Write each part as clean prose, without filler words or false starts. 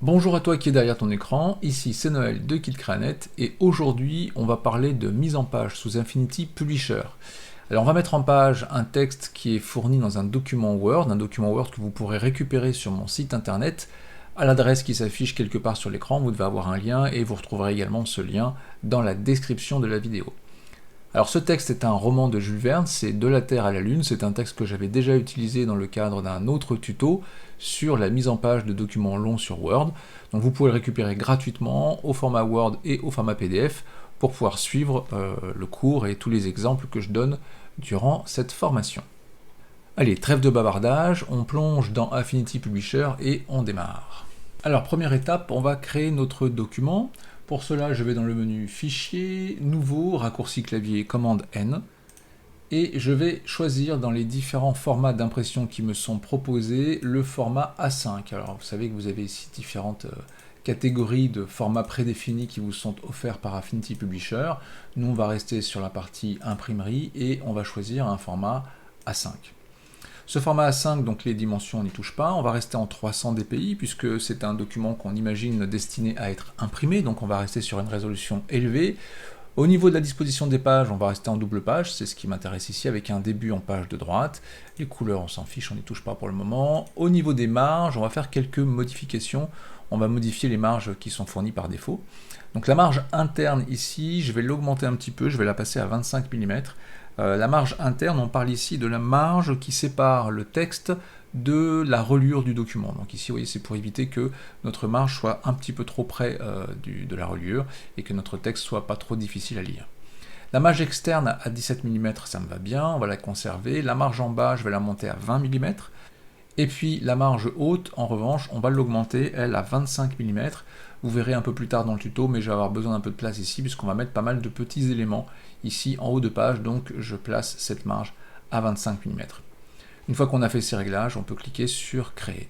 Bonjour à toi qui est derrière ton écran, ici c'est Noël de KitCreaNet et aujourd'hui on va parler de mise en page sous Affinity Publisher. Alors on va mettre en page un texte qui est fourni dans un document Word que vous pourrez récupérer sur mon site internet à l'adresse qui s'affiche quelque part sur l'écran. Vous devez avoir un lien et vous retrouverez également ce lien dans la description de la vidéo. Alors ce texte est un roman de Jules Verne, c'est De la Terre à la Lune, c'est un texte que j'avais déjà utilisé dans le cadre d'un autre tuto sur la mise en page de documents longs sur Word. Donc vous pouvez le récupérer gratuitement au format Word et au format PDF pour pouvoir suivre le cours et tous les exemples que je donne durant cette formation. Allez, trêve de bavardage, on plonge dans Affinity Publisher et on démarre. Alors première étape, on va créer notre document. Pour cela, je vais dans le menu Fichier, Nouveau, raccourci clavier, commande N, et je vais choisir dans les différents formats d'impression qui me sont proposés le format A5. Alors vous savez que vous avez ici différentes catégories de formats prédéfinis qui vous sont offerts par Affinity Publisher. Nous, on va rester sur la partie imprimerie et on va choisir un format A5. Ce format A5, donc les dimensions, on n'y touche pas, on va rester en 300 dpi puisque c'est un document qu'on imagine destiné à être imprimé, donc on va rester sur une résolution élevée. Au niveau de la disposition des pages, on va rester en double page, c'est ce qui m'intéresse ici avec un début en page de droite. Les couleurs, on s'en fiche, on n'y touche pas pour le moment. Au niveau des marges, on va faire quelques modifications, on va modifier les marges qui sont fournies par défaut. Donc la marge interne ici, je vais l'augmenter un petit peu, je vais la passer à 25 mm. La marge interne, on parle ici de la marge qui sépare le texte de la reliure du document. Donc ici, vous voyez, c'est pour éviter que notre marge soit un petit peu trop près de la reliure et que notre texte soit pas trop difficile à lire. La marge externe à 17 mm, ça me va bien, on va la conserver. La marge en bas, je vais la monter à 20 mm. Et puis la marge haute, en revanche, on va l'augmenter, elle, à 25 mm. Vous verrez un peu plus tard dans le tuto, mais je vais avoir besoin d'un peu de place ici, puisqu'on va mettre pas mal de petits éléments ici en haut de page, donc je place cette marge à 25 mm. Une fois qu'on a fait ces réglages, on peut cliquer sur Créer.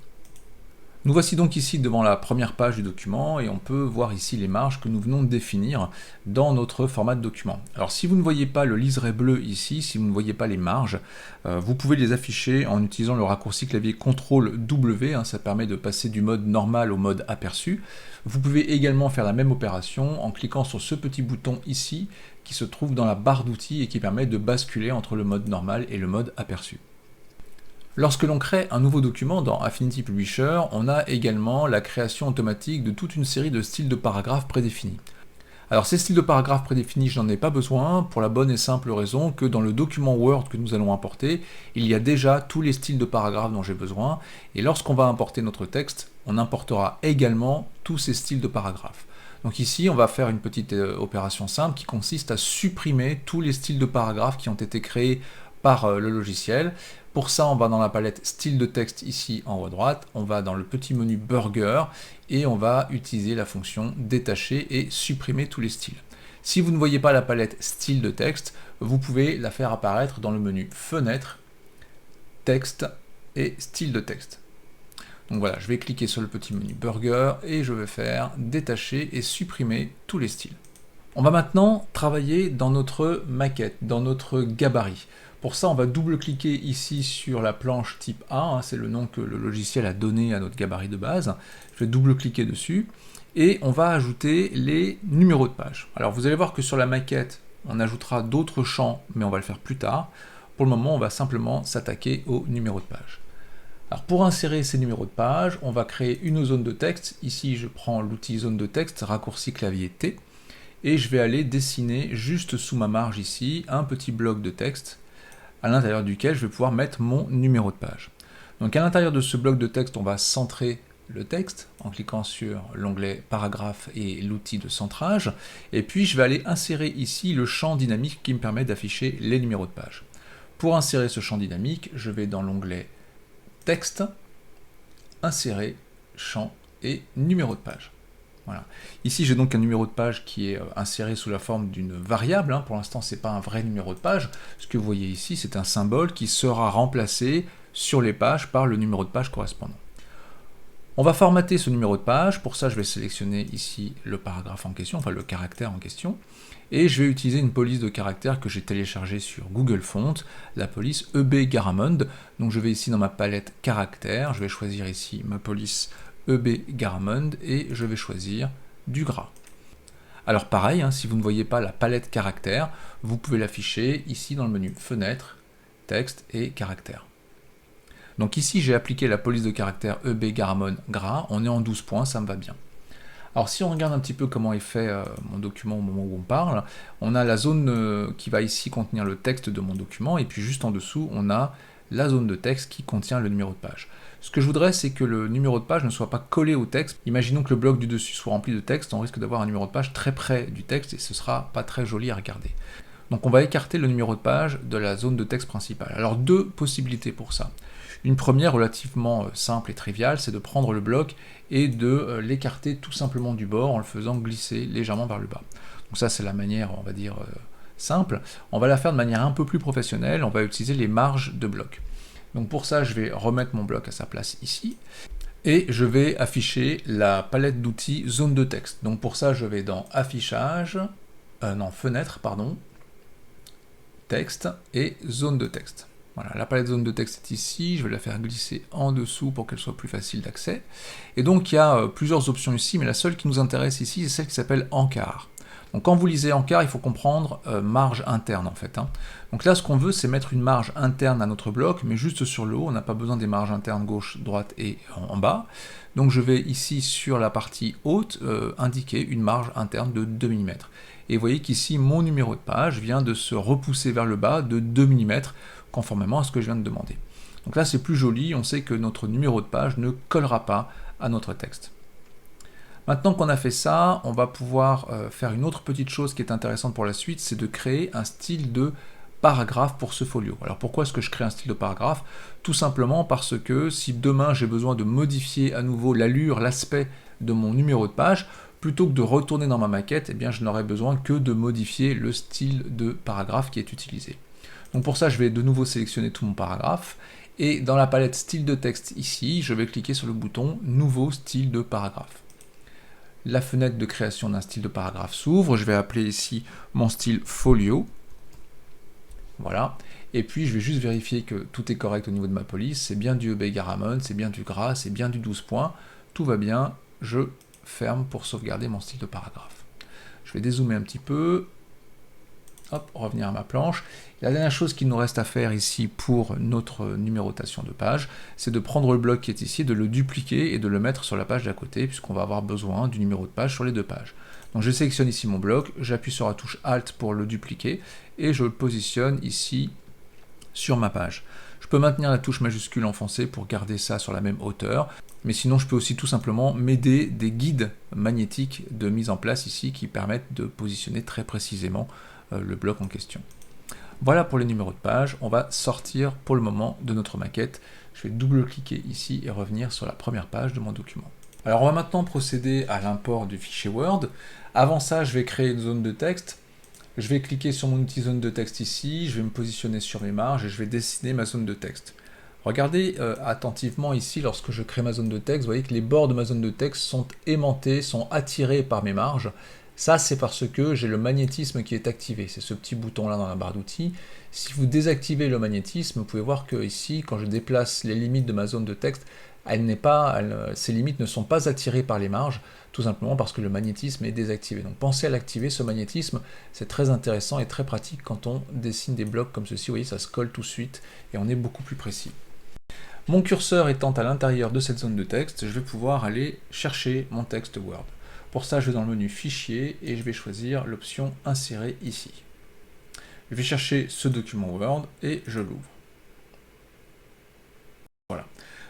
Nous voici donc ici devant la première page du document et on peut voir ici les marges que nous venons de définir dans notre format de document. Alors si vous ne voyez pas le liseré bleu ici, si vous ne voyez pas les marges, vous pouvez les afficher en utilisant le raccourci clavier CTRL-W, ça permet de passer du mode normal au mode aperçu. Vous pouvez également faire la même opération en cliquant sur ce petit bouton ici qui se trouve dans la barre d'outils et qui permet de basculer entre le mode normal et le mode aperçu. Lorsque l'on crée un nouveau document dans Affinity Publisher, on a également la création automatique de toute une série de styles de paragraphes prédéfinis. Alors ces styles de paragraphes prédéfinis, je n'en ai pas besoin pour la bonne et simple raison que dans le document Word que nous allons importer, il y a déjà tous les styles de paragraphes dont j'ai besoin, et lorsqu'on va importer notre texte, on importera également tous ces styles de paragraphes. Donc ici, on va faire une petite opération simple qui consiste à supprimer tous les styles de paragraphes qui ont été créés par le logiciel. Pour ça, on va dans la palette style de texte ici en haut à droite, on va dans le petit menu Burger et on va utiliser la fonction détacher et supprimer tous les styles. Si vous ne voyez pas la palette style de texte, vous pouvez la faire apparaître dans le menu Fenêtre, Texte et Style de texte. Donc voilà, je vais cliquer sur le petit menu Burger et je vais faire détacher et supprimer tous les styles. On va maintenant travailler dans notre maquette, dans notre gabarit. Pour ça, on va double-cliquer ici sur la planche type A, c'est le nom que le logiciel a donné à notre gabarit de base. Je vais double-cliquer dessus et on va ajouter les numéros de page. Alors vous allez voir que sur la maquette, on ajoutera d'autres champs, mais on va le faire plus tard. Pour le moment, on va simplement s'attaquer aux numéros de page. Alors pour insérer ces numéros de page, on va créer une zone de texte. Ici, je prends l'outil zone de texte, raccourci clavier T, et je vais aller dessiner juste sous ma marge ici un petit bloc de texte à l'intérieur duquel je vais pouvoir mettre mon numéro de page. Donc à l'intérieur de ce bloc de texte, on va centrer le texte en cliquant sur l'onglet paragraphe et l'outil de centrage, et puis je vais aller insérer ici le champ dynamique qui me permet d'afficher les numéros de page. Pour insérer ce champ dynamique, je vais dans l'onglet texte, insérer, champ et numéro de page. Voilà. Ici, j'ai donc un numéro de page qui est inséré sous la forme d'une variable. Pour l'instant, ce n'est pas un vrai numéro de page. Ce que vous voyez ici, c'est un symbole qui sera remplacé sur les pages par le numéro de page correspondant. On va formater ce numéro de page. Pour ça, je vais sélectionner ici le paragraphe en question, enfin le caractère en question. Et je vais utiliser une police de caractère que j'ai téléchargée sur Google Fonts, la police EB Garamond. Donc je vais ici dans ma palette caractère, je vais choisir ici ma police EB Garamond et je vais choisir du gras. Alors pareil, hein, si vous ne voyez pas la palette caractères, vous pouvez l'afficher ici dans le menu Fenêtre, Texte et Caractères. Donc ici j'ai appliqué la police de caractère EB Garamond gras, on est en 12 points, ça me va bien. Alors si on regarde un petit peu comment est fait mon document au moment où on parle, on a la zone qui va ici contenir le texte de mon document, et puis juste en dessous on a la zone de texte qui contient le numéro de page. Ce que je voudrais, c'est que le numéro de page ne soit pas collé au texte. Imaginons que le bloc du dessus soit rempli de texte, on risque d'avoir un numéro de page très près du texte et ce sera pas très joli à regarder. Donc on va écarter le numéro de page de la zone de texte principale. Alors deux possibilités pour ça. Une première relativement simple et triviale, c'est de prendre le bloc et de l'écarter tout simplement du bord en le faisant glisser légèrement vers le bas. Donc ça c'est la manière, on va dire, simple. On va la faire de manière un peu plus professionnelle, on va utiliser les marges de bloc. Donc pour ça, je vais remettre mon bloc à sa place ici, et je vais afficher la palette d'outils zone de texte. Donc pour ça, je vais dans Affichage, Fenêtre, pardon, Texte et Zone de texte. Voilà, la palette zone de texte est ici, je vais la faire glisser en dessous pour qu'elle soit plus facile d'accès. Et donc il y a plusieurs options ici, mais la seule qui nous intéresse ici, c'est celle qui s'appelle Encart. Donc quand vous lisez Encart, il faut comprendre marge interne en fait. Hein. Donc là, ce qu'on veut, c'est mettre une marge interne à notre bloc, mais juste sur le haut, on n'a pas besoin des marges internes gauche, droite et en bas. Donc je vais ici sur la partie haute indiquer une marge interne de 2 mm. Et vous voyez qu'ici, mon numéro de page vient de se repousser vers le bas de 2 mm, conformément à ce que je viens de demander. Donc là, c'est plus joli, on sait que notre numéro de page ne collera pas à notre texte. Maintenant qu'on a fait ça, on va pouvoir faire une autre petite chose qui est intéressante pour la suite, c'est de créer un style de paragraphe pour ce folio. Alors pourquoi est-ce que je crée un style de paragraphe? Tout simplement parce que si demain j'ai besoin de modifier à nouveau l'allure, l'aspect de mon numéro de page, plutôt que de retourner dans ma maquette, eh bien je n'aurai besoin que de modifier le style de paragraphe qui est utilisé. Donc pour ça, je vais de nouveau sélectionner tout mon paragraphe, et dans la palette style de texte ici, je vais cliquer sur le bouton Nouveau style de paragraphe. La fenêtre de création d'un style de paragraphe s'ouvre, je vais appeler ici mon style folio. Voilà, et puis je vais juste vérifier que tout est correct au niveau de ma police, c'est bien du EB Garamond, c'est bien du gras, c'est bien du 12 points, tout va bien, je ferme pour sauvegarder mon style de paragraphe. Je vais dézoomer un petit peu, hop, revenir à ma planche. La dernière chose qu'il nous reste à faire ici pour notre numérotation de page, c'est de prendre le bloc qui est ici, de le dupliquer et de le mettre sur la page d'à côté, puisqu'on va avoir besoin du numéro de page sur les deux pages. Donc je sélectionne ici mon bloc, j'appuie sur la touche Alt pour le dupliquer, et je le positionne ici sur ma page. Je peux maintenir la touche majuscule enfoncée pour garder ça sur la même hauteur, mais sinon je peux aussi tout simplement m'aider des guides magnétiques de mise en place ici qui permettent de positionner très précisément le bloc en question. Voilà pour les numéros de page, on va sortir pour le moment de notre maquette. Je vais double-cliquer ici et revenir sur la première page de mon document. Alors on va maintenant procéder à l'import du fichier Word. Avant ça, je vais créer une zone de texte. Je vais cliquer sur mon outil zone de texte ici, je vais me positionner sur mes marges et je vais dessiner ma zone de texte. Regardez attentivement ici, lorsque je crée ma zone de texte, vous voyez que les bords de ma zone de texte sont aimantés, sont attirés par mes marges. Ça, c'est parce que j'ai le magnétisme qui est activé. C'est ce petit bouton-là dans la barre d'outils. Si vous désactivez le magnétisme, vous pouvez voir que ici, quand je déplace les limites de ma zone de texte, ces limites ne sont pas attirées par les marges, tout simplement parce que le magnétisme est désactivé. Donc pensez à l'activer, ce magnétisme, c'est très intéressant et très pratique quand on dessine des blocs comme ceci. Vous voyez, ça se colle tout de suite et on est beaucoup plus précis. Mon curseur étant à l'intérieur de cette zone de texte, je vais pouvoir aller chercher mon texte Word. Pour ça, je vais dans le menu Fichier et je vais choisir l'option Insérer ici. Je vais chercher ce document Word et je l'ouvre. Voilà.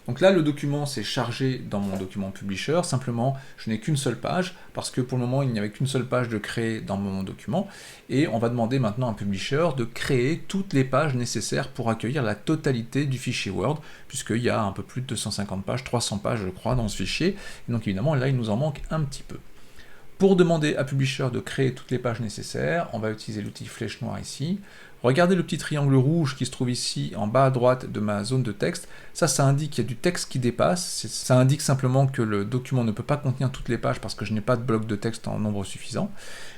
Donc là, le document s'est chargé dans mon document Publisher, simplement, je n'ai qu'une seule page, parce que pour le moment, il n'y avait qu'une seule page de créer dans mon document, et on va demander maintenant à Publisher de créer toutes les pages nécessaires pour accueillir la totalité du fichier Word, puisqu'il y a un peu plus de 250 pages, 300 pages, je crois, dans ce fichier, et donc évidemment, là, il nous en manque un petit peu. Pour demander à Publisher de créer toutes les pages nécessaires, on va utiliser l'outil flèche noire ici. Regardez le petit triangle rouge qui se trouve ici en bas à droite de ma zone de texte. Ça indique qu'il y a du texte qui dépasse. Ça indique simplement que le document ne peut pas contenir toutes les pages parce que je n'ai pas de bloc de texte en nombre suffisant.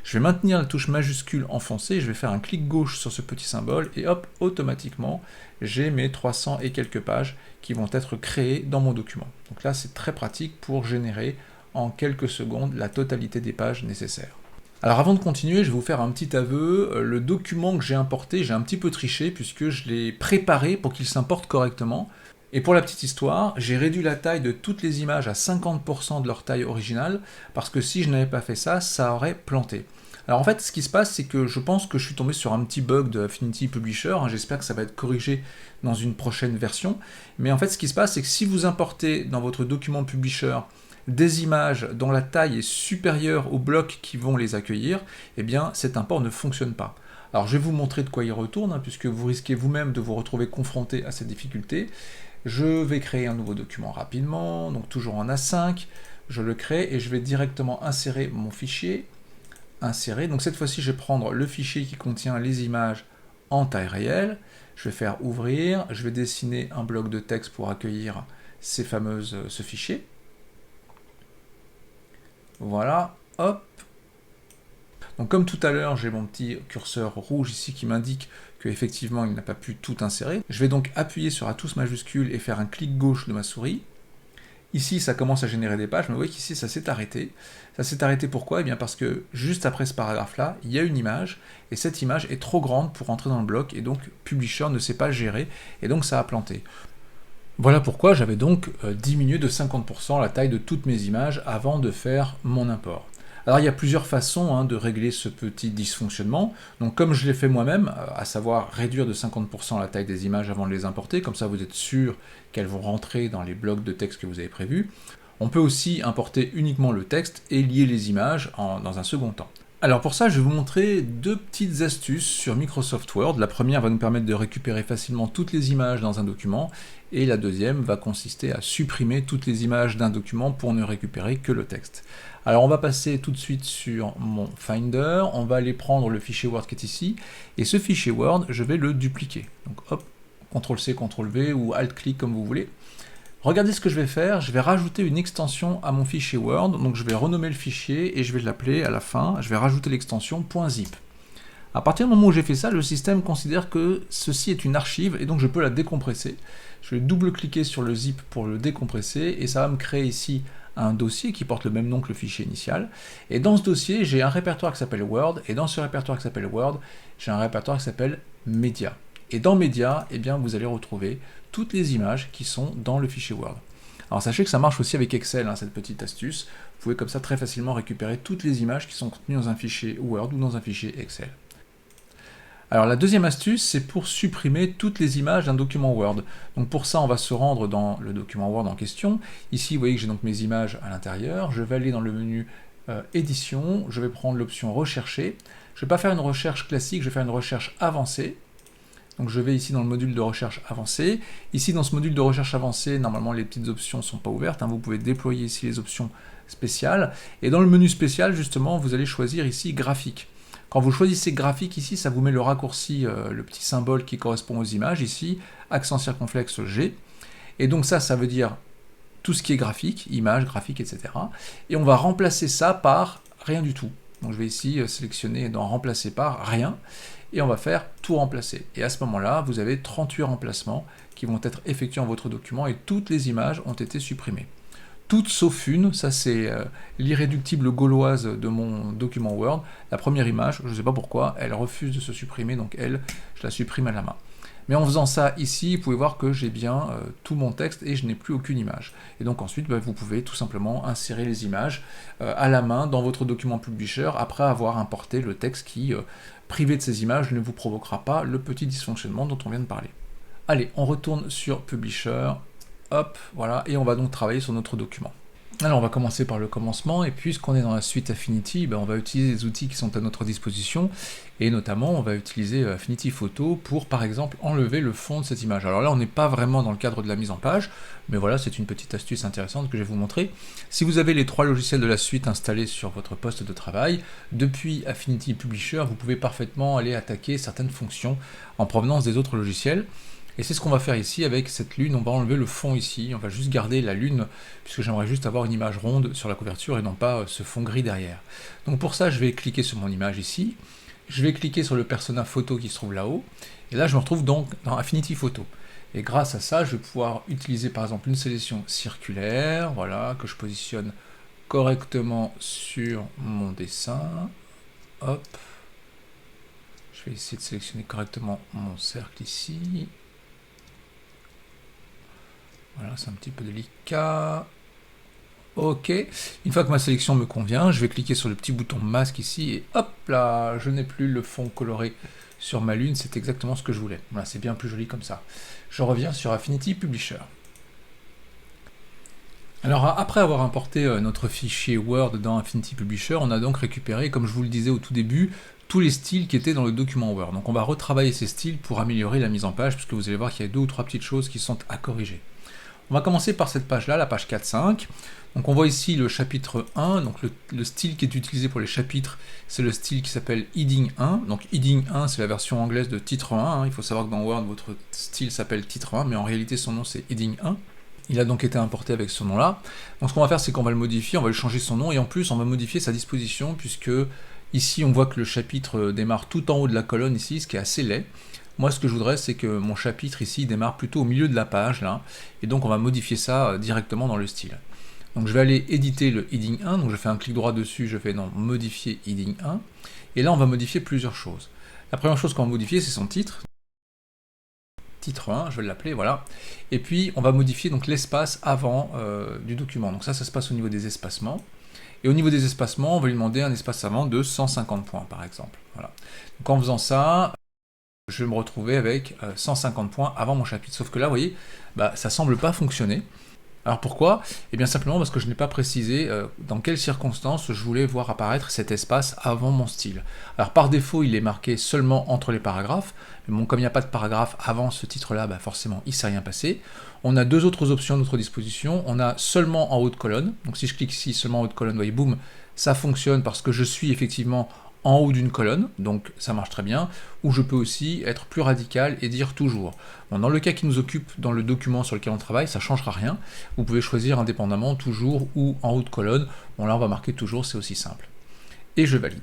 Je vais maintenir la touche majuscule enfoncée, je vais faire un clic gauche sur ce petit symbole et hop, automatiquement, j'ai mes 300 et quelques pages qui vont être créées dans mon document. Donc là, c'est très pratique pour générer en quelques secondes la totalité des pages nécessaires. Alors avant de continuer, je vais vous faire un petit aveu. Le document que j'ai importé, j'ai un petit peu triché puisque je l'ai préparé pour qu'il s'importe correctement. Et pour la petite histoire, j'ai réduit la taille de toutes les images à 50% de leur taille originale, parce que si je n'avais pas fait ça, ça aurait planté. Alors en fait, ce qui se passe, c'est que je pense que je suis tombé sur un petit bug de Affinity Publisher, j'espère que ça va être corrigé dans une prochaine version, mais en fait, ce qui se passe, c'est que si vous importez dans votre document Publisher des images dont la taille est supérieure aux blocs qui vont les accueillir, eh bien cet import ne fonctionne pas. Alors je vais vous montrer de quoi il retourne, puisque vous risquez vous-même de vous retrouver confronté à cette difficulté. Je vais créer un nouveau document rapidement, donc toujours en A5, je le crée et je vais directement insérer mon fichier, insérer, donc cette fois-ci je vais prendre le fichier qui contient les images en taille réelle, je vais faire ouvrir, je vais dessiner un bloc de texte pour accueillir ce fichier. Voilà, hop. Donc comme tout à l'heure, j'ai mon petit curseur rouge ici qui m'indique qu'effectivement il n'a pas pu tout insérer. Je vais donc appuyer sur la touche majuscule et faire un clic gauche de ma souris. Ici, ça commence à générer des pages, mais vous voyez qu'ici, ça s'est arrêté. Ça s'est arrêté pourquoi? Eh bien parce que juste après ce paragraphe-là, il y a une image, et cette image est trop grande pour entrer dans le bloc, et donc Publisher ne sait pas le gérer, et donc ça a planté. Voilà pourquoi j'avais donc diminué de 50% la taille de toutes mes images avant de faire mon import. Alors il y a plusieurs façons de régler ce petit dysfonctionnement. Donc comme je l'ai fait moi-même, à savoir réduire de 50% la taille des images avant de les importer, comme ça vous êtes sûr qu'elles vont rentrer dans les blocs de texte que vous avez prévus. On peut aussi importer uniquement le texte et lier les images dans un second temps. Alors pour ça, je vais vous montrer deux petites astuces sur Microsoft Word. La première va nous permettre de récupérer facilement toutes les images dans un document, et la deuxième va consister à supprimer toutes les images d'un document pour ne récupérer que le texte. Alors on va passer tout de suite sur mon Finder, on va aller prendre le fichier Word qui est ici, et ce fichier Word, je vais le dupliquer. Donc hop, CTRL-C, CTRL-V ou Alt-clic comme vous voulez. Regardez ce que je vais faire, je vais rajouter une extension à mon fichier Word, donc je vais renommer le fichier et je vais l'appeler à la fin, je vais rajouter l'extension .zip. À partir du moment où j'ai fait ça, le système considère que ceci est une archive et donc je peux la décompresser. Je vais double-cliquer sur le zip pour le décompresser et ça va me créer ici un dossier qui porte le même nom que le fichier initial. Et dans ce dossier, j'ai un répertoire qui s'appelle Word et dans ce répertoire qui s'appelle Word, j'ai un répertoire qui s'appelle Media. Et dans Media, eh bien, vous allez retrouver toutes les images qui sont dans le fichier Word. Alors sachez que ça marche aussi avec Excel, cette petite astuce. Vous pouvez comme ça très facilement récupérer toutes les images qui sont contenues dans un fichier Word ou dans un fichier Excel. Alors la deuxième astuce, c'est pour supprimer toutes les images d'un document Word. Donc pour ça, on va se rendre dans le document Word en question. Ici, vous voyez que j'ai donc mes images à l'intérieur. Je vais aller dans le menu Édition, je vais prendre l'option Rechercher. Je ne vais pas faire une recherche classique, je vais faire une recherche avancée. Donc je vais ici dans le module de recherche avancée. Ici dans ce module de recherche avancée, normalement les petites options ne sont pas ouvertes. Vous pouvez déployer ici les options spéciales. Et dans le menu spécial, justement, vous allez choisir ici graphique. Quand vous choisissez graphique ici, ça vous met le raccourci, le petit symbole qui correspond aux images, ici, accent circonflexe G. Et donc ça veut dire tout ce qui est graphique, images, graphique, etc. Et on va remplacer ça par rien du tout. Donc je vais ici sélectionner dans remplacer par rien, et on va faire tout remplacer. Et à ce moment-là, vous avez 38 remplacements qui vont être effectués dans votre document et toutes les images ont été supprimées. Toutes sauf une, ça c'est l'irréductible gauloise de mon document Word. La première image, je ne sais pas pourquoi, elle refuse de se supprimer, donc elle, je la supprime à la main. Mais en faisant ça ici, vous pouvez voir que j'ai bien tout mon texte et je n'ai plus aucune image. Et donc ensuite, vous pouvez tout simplement insérer les images à la main dans votre document Publisher après avoir importé le texte qui, privé de ces images, ne vous provoquera pas le petit dysfonctionnement dont on vient de parler. Allez, on retourne sur Publisher. Hop, voilà, et on va donc travailler sur notre document. Alors on va commencer par le commencement, et puisqu'on est dans la suite Affinity, on va utiliser les outils qui sont à notre disposition, et notamment on va utiliser Affinity Photo pour par exemple enlever le fond de cette image. Alors là on n'est pas vraiment dans le cadre de la mise en page, mais voilà, c'est une petite astuce intéressante que je vais vous montrer. Si vous avez les 3 logiciels de la suite installés sur votre poste de travail, depuis Affinity Publisher, vous pouvez parfaitement aller attaquer certaines fonctions en provenance des autres logiciels. Et c'est ce qu'on va faire ici avec cette lune. On va enlever le fond ici, on va juste garder la lune, puisque j'aimerais juste avoir une image ronde sur la couverture et non pas ce fond gris derrière. Donc pour ça, je vais cliquer sur mon image ici, je vais cliquer sur le persona photo qui se trouve là-haut, et là je me retrouve donc dans Affinity Photo. Et grâce à ça, je vais pouvoir utiliser par exemple une sélection circulaire, voilà, que je positionne correctement sur mon dessin. Hop. Je vais essayer de sélectionner correctement mon cercle ici. Voilà, c'est un petit peu délicat. Ok, une fois que ma sélection me convient, je vais cliquer sur le petit bouton masque ici, et hop là, je n'ai plus le fond coloré sur ma lune, c'est exactement ce que je voulais. Voilà, c'est bien plus joli comme ça. Je reviens sur Affinity Publisher. Alors après avoir importé notre fichier Word dans Affinity Publisher, on a donc récupéré, comme je vous le disais au tout début, tous les styles qui étaient dans le document Word. Donc on va retravailler ces styles pour améliorer la mise en page, puisque vous allez voir qu'il y a 2 ou 3 petites choses qui sont à corriger. On va commencer par cette page-là, la page 4.5. Donc on voit ici le chapitre 1, donc le style qui est utilisé pour les chapitres, c'est le style qui s'appelle Heading 1. Donc Heading 1, c'est la version anglaise de titre 1. Il faut savoir que dans Word, votre style s'appelle titre 1, mais en réalité son nom c'est Heading 1. Il a donc été importé avec ce nom-là. Donc ce qu'on va faire, c'est qu'on va le modifier, on va lui changer son nom, et en plus on va modifier sa disposition, puisque ici on voit que le chapitre démarre tout en haut de la colonne ici, ce qui est assez laid. Moi, ce que je voudrais, c'est que mon chapitre ici démarre plutôt au milieu de la page, là, et donc on va modifier ça directement dans le style. Donc je vais aller éditer le Heading 1, donc je fais un clic droit dessus, je vais dans Modifier Heading 1, et là on va modifier plusieurs choses. La première chose qu'on va modifier, c'est son titre. Titre 1, je vais l'appeler, voilà. Et puis on va modifier donc l'espace avant du document. Donc ça se passe au niveau des espacements. Et au niveau des espacements, on va lui demander un espace avant de 150 points, par exemple. Voilà. Donc en faisant ça, je vais me retrouver avec 150 points avant mon chapitre. Sauf que là, vous voyez, ça semble pas fonctionner. Alors pourquoi? Eh bien simplement parce que je n'ai pas précisé dans quelles circonstances je voulais voir apparaître cet espace avant mon style. Alors par défaut, il est marqué seulement entre les paragraphes, mais bon, comme il n'y a pas de paragraphe avant ce titre-là, forcément, il ne s'est rien passé. On a 2 autres options à notre disposition. On a seulement en haut de colonne. Donc si je clique ici, seulement en haut de colonne, vous voyez, boum, ça fonctionne parce que je suis effectivement en haut d'une colonne, donc ça marche très bien, ou je peux aussi être plus radical et dire toujours. Bon, dans le cas qui nous occupe dans le document sur lequel on travaille, ça ne changera rien, vous pouvez choisir indépendamment toujours ou en haut de colonne, bon là on va marquer toujours, c'est aussi simple. Et je valide.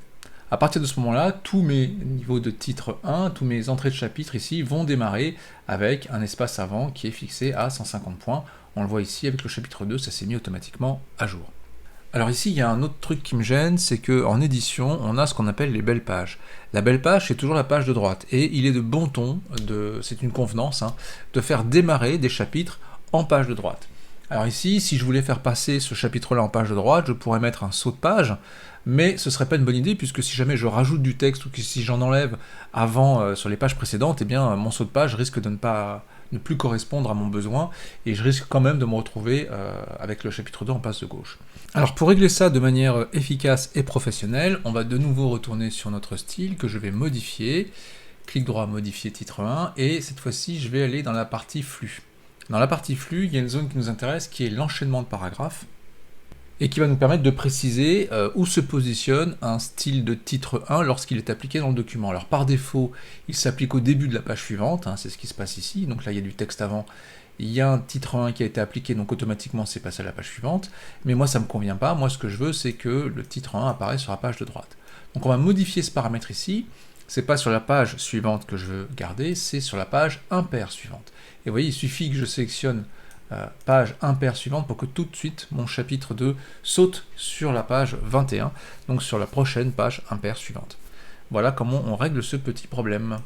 À partir de ce moment-là, tous mes niveaux de titre 1, tous mes entrées de chapitre ici vont démarrer avec un espace avant qui est fixé à 150 points. On le voit ici avec le chapitre 2, ça s'est mis automatiquement à jour. Alors ici, il y a un autre truc qui me gêne, c'est qu'en édition, on a ce qu'on appelle les belles pages. La belle page, c'est toujours la page de droite, et il est de bon ton, c'est une convenance, de faire démarrer des chapitres en page de droite. Alors ici, si je voulais faire passer ce chapitre-là en page de droite, je pourrais mettre un saut de page, mais ce serait pas une bonne idée, puisque si jamais je rajoute du texte, ou que si j'en enlève avant sur les pages précédentes, eh bien mon saut de page risque de ne plus correspondre à mon besoin, et je risque quand même de me retrouver avec le chapitre 2 en passe de gauche. Alors pour régler ça de manière efficace et professionnelle, on va de nouveau retourner sur notre style que je vais modifier, clic droit modifier titre 1, et cette fois-ci je vais aller dans la partie flux. Dans la partie flux, il y a une zone qui nous intéresse qui est l'enchaînement de paragraphes, et qui va nous permettre de préciser où se positionne un style de titre 1 lorsqu'il est appliqué dans le document. Alors par défaut, il s'applique au début de la page suivante, c'est ce qui se passe ici, donc là il y a du texte avant, il y a un titre 1 qui a été appliqué, donc automatiquement c'est passé à la page suivante, mais moi ça ne me convient pas, moi ce que je veux c'est que le titre 1 apparaisse sur la page de droite. Donc on va modifier ce paramètre ici, c'est pas sur la page suivante que je veux garder, c'est sur la page impaire suivante. Et vous voyez, il suffit que je sélectionne page impaire suivante pour que tout de suite mon chapitre 2 saute sur la page 21, donc sur la prochaine page impaire suivante. Voilà comment on règle ce petit problème.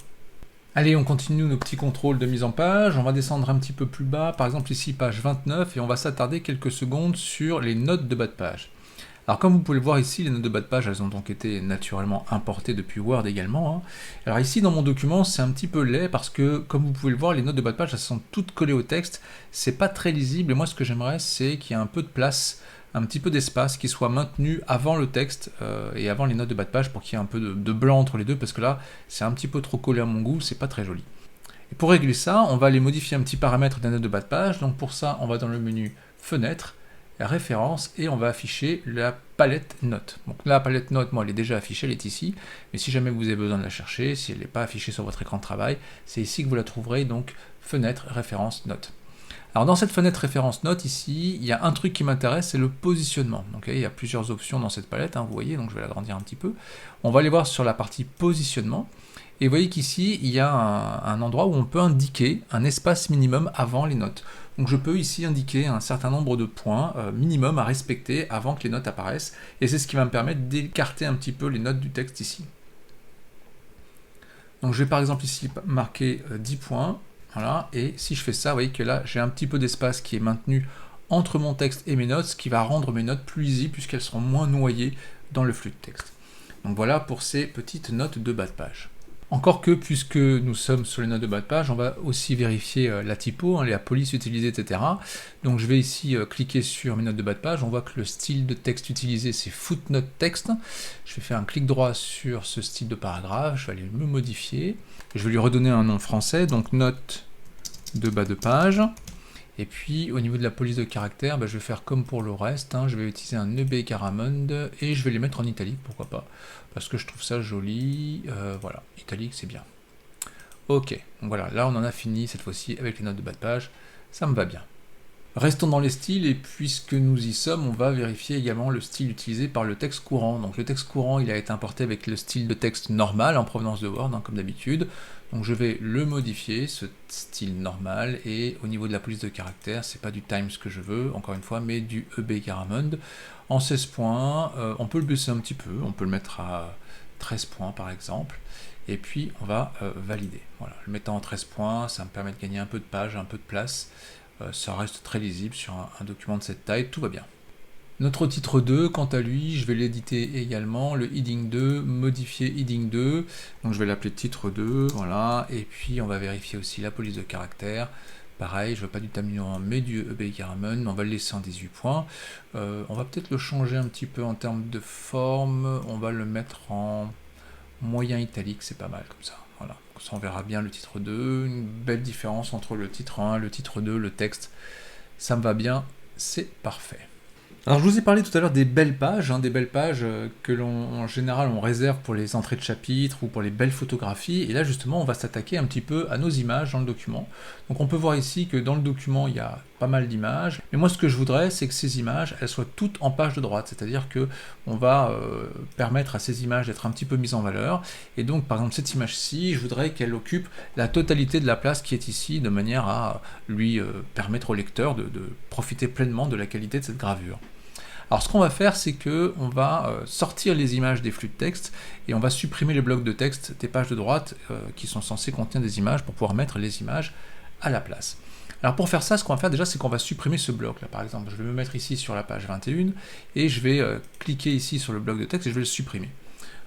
Allez, on continue nos petits contrôles de mise en page, on va descendre un petit peu plus bas, par exemple ici page 29, et on va s'attarder quelques secondes sur les notes de bas de page. Alors comme vous pouvez le voir ici, les notes de bas de page, elles ont donc été naturellement importées depuis Word également. Alors ici dans mon document, c'est un petit peu laid parce que comme vous pouvez le voir, les notes de bas de page, elles sont toutes collées au texte, c'est pas très lisible, et moi ce que j'aimerais, c'est qu'il y ait un peu de place un petit peu d'espace qui soit maintenu avant le texte et avant les notes de bas de page pour qu'il y ait un peu de blanc entre les deux, parce que là, c'est un petit peu trop collé à mon goût, c'est pas très joli. Et pour régler ça, on va aller modifier un petit paramètre des notes de bas de page. Donc pour ça, on va dans le menu Fenêtre, Référence, et on va afficher la palette notes. Donc la palette notes, moi, elle est déjà affichée, elle est ici. Mais si jamais vous avez besoin de la chercher, si elle n'est pas affichée sur votre écran de travail, c'est ici que vous la trouverez, donc Fenêtre, Référence, Notes. Alors dans cette fenêtre référence notes ici, il y a un truc qui m'intéresse, c'est le positionnement. Donc il y a plusieurs options dans cette palette, vous voyez, donc je vais l'agrandir un petit peu. On va aller voir sur la partie positionnement. Et vous voyez qu'ici, il y a un endroit où on peut indiquer un espace minimum avant les notes. Donc je peux ici indiquer un certain nombre de points minimum à respecter avant que les notes apparaissent. Et c'est ce qui va me permettre d'écarter un petit peu les notes du texte ici. Donc je vais par exemple ici marquer 10 points. Voilà, et si je fais ça, vous voyez que là, j'ai un petit peu d'espace qui est maintenu entre mon texte et mes notes, ce qui va rendre mes notes plus lisibles puisqu'elles seront moins noyées dans le flux de texte. Donc voilà pour ces petites notes de bas de page. Encore que, puisque nous sommes sur les notes de bas de page, on va aussi vérifier la typo, la police utilisée, etc. Donc je vais ici cliquer sur mes notes de bas de page, on voit que le style de texte utilisé c'est footnote texte. Je vais faire un clic droit sur ce style de paragraphe, je vais aller le modifier. Je vais lui redonner un nom français, donc note de bas de page. Et puis au niveau de la police de caractère, je vais faire comme pour le reste, je vais utiliser un EB Garamond et je vais les mettre en italique, pourquoi pas, parce que je trouve ça joli. Voilà, italique c'est bien. Ok, donc voilà, là on en a fini cette fois-ci avec les notes de bas de page, ça me va bien. Restons dans les styles, et puisque nous y sommes, on va vérifier également le style utilisé par le texte courant. Donc le texte courant, il a été importé avec le style de texte normal en provenance de Word, comme d'habitude. Donc je vais le modifier, ce style normal, et au niveau de la police de caractère, c'est pas du Times que je veux, encore une fois, mais du EB Garamond. En 16 points, on peut le baisser un petit peu, on peut le mettre à 13 points par exemple, et puis on va valider. Voilà, le mettant en 13 points, ça me permet de gagner un peu de page, un peu de place. Ça reste très lisible sur un document de cette taille, tout va bien. Notre titre 2, quant à lui, je vais l'éditer également, le heading 2, modifier heading 2, donc je vais l'appeler titre 2, voilà, et puis on va vérifier aussi la police de caractère, pareil, je ne veux pas du Tamilon mais du EB Garamond, on va le laisser en 18 points, on va peut-être le changer un petit peu en termes de forme, on va le mettre en moyen italique, c'est pas mal comme ça, voilà. Ça, on verra bien le titre 2, une belle différence entre le titre 1, le titre 2, le texte, ça me va bien, c'est parfait. Alors je vous ai parlé tout à l'heure des belles pages que en général on réserve pour les entrées de chapitres ou pour les belles photographies, et là justement on va s'attaquer un petit peu à nos images dans le document. Donc on peut voir ici que dans le document il y a pas mal d'images, mais moi ce que je voudrais c'est que ces images elles soient toutes en page de droite, c'est-à-dire que on va permettre à ces images d'être un petit peu mises en valeur, et donc par exemple cette image-ci, je voudrais qu'elle occupe la totalité de la place qui est ici, de manière à lui permettre au lecteur de profiter pleinement de la qualité de cette gravure. Alors ce qu'on va faire, c'est que on va sortir les images des flux de texte et on va supprimer les blocs de texte des pages de droite qui sont censés contenir des images pour pouvoir mettre les images à la place. Alors pour faire ça, ce qu'on va faire déjà, c'est qu'on va supprimer ce bloc là. Par exemple, je vais me mettre ici sur la page 21 et je vais cliquer ici sur le bloc de texte et je vais le supprimer.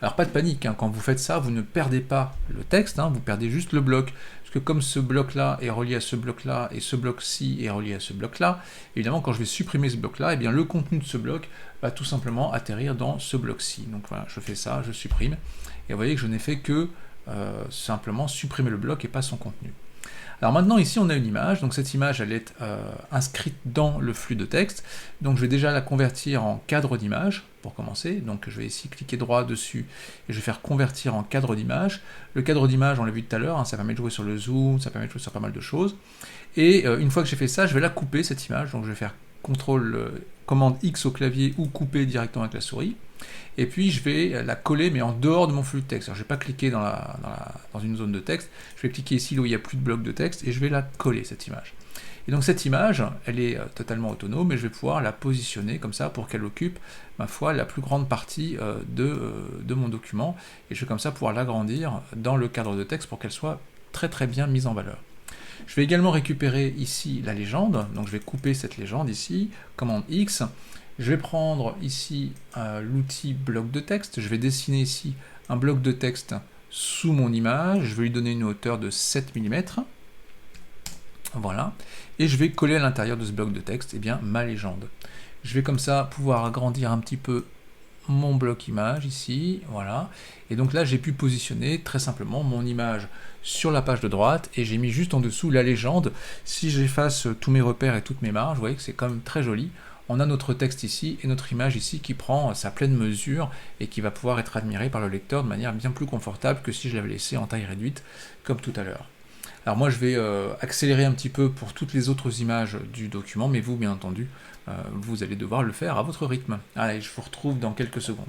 Alors pas de panique, quand vous faites ça, vous ne perdez pas le texte, vous perdez juste le bloc. Parce que comme ce bloc-là est relié à ce bloc-là, et ce bloc-ci est relié à ce bloc-là, évidemment quand je vais supprimer ce bloc-là, le contenu de ce bloc va tout simplement atterrir dans ce bloc-ci. Donc voilà, je fais ça, je supprime, et vous voyez que je n'ai fait que simplement supprimer le bloc et pas son contenu. Alors maintenant ici on a une image, donc cette image elle est inscrite dans le flux de texte, donc je vais déjà la convertir en cadre d'image pour commencer, donc je vais ici cliquer droit dessus et je vais faire convertir en cadre d'image. Le cadre d'image on l'a vu tout à l'heure, ça permet de jouer sur le zoom, ça permet de jouer sur pas mal de choses, et une fois que j'ai fait ça je vais la couper cette image, donc je vais faire commande X au clavier ou couper directement avec la souris. Et puis je vais la coller mais en dehors de mon flux de texte. Alors, je ne vais pas cliquer dans une zone de texte, je vais cliquer ici où il n'y a plus de bloc de texte et je vais la coller cette image. Et donc cette image, elle est totalement autonome et je vais pouvoir la positionner comme ça pour qu'elle occupe, ma foi, la plus grande partie de mon document, et je vais comme ça pouvoir l'agrandir dans le cadre de texte pour qu'elle soit très très bien mise en valeur. Je vais également récupérer ici la légende, donc je vais couper cette légende ici, commande X. Je vais prendre ici l'outil bloc de texte, je vais dessiner ici un bloc de texte sous mon image, je vais lui donner une hauteur de 7 mm, voilà, et je vais coller à l'intérieur de ce bloc de texte ma légende. Je vais comme ça pouvoir agrandir un petit peu mon bloc image ici, voilà. Et donc là, j'ai pu positionner très simplement mon image sur la page de droite et j'ai mis juste en dessous la légende. Si j'efface tous mes repères et toutes mes marges, vous voyez que c'est quand même très joli. On a notre texte ici et notre image ici qui prend sa pleine mesure et qui va pouvoir être admirée par le lecteur de manière bien plus confortable que si je l'avais laissé en taille réduite comme tout à l'heure. Alors moi je vais accélérer un petit peu pour toutes les autres images du document, mais vous bien entendu, vous allez devoir le faire à votre rythme. Allez, je vous retrouve dans quelques secondes.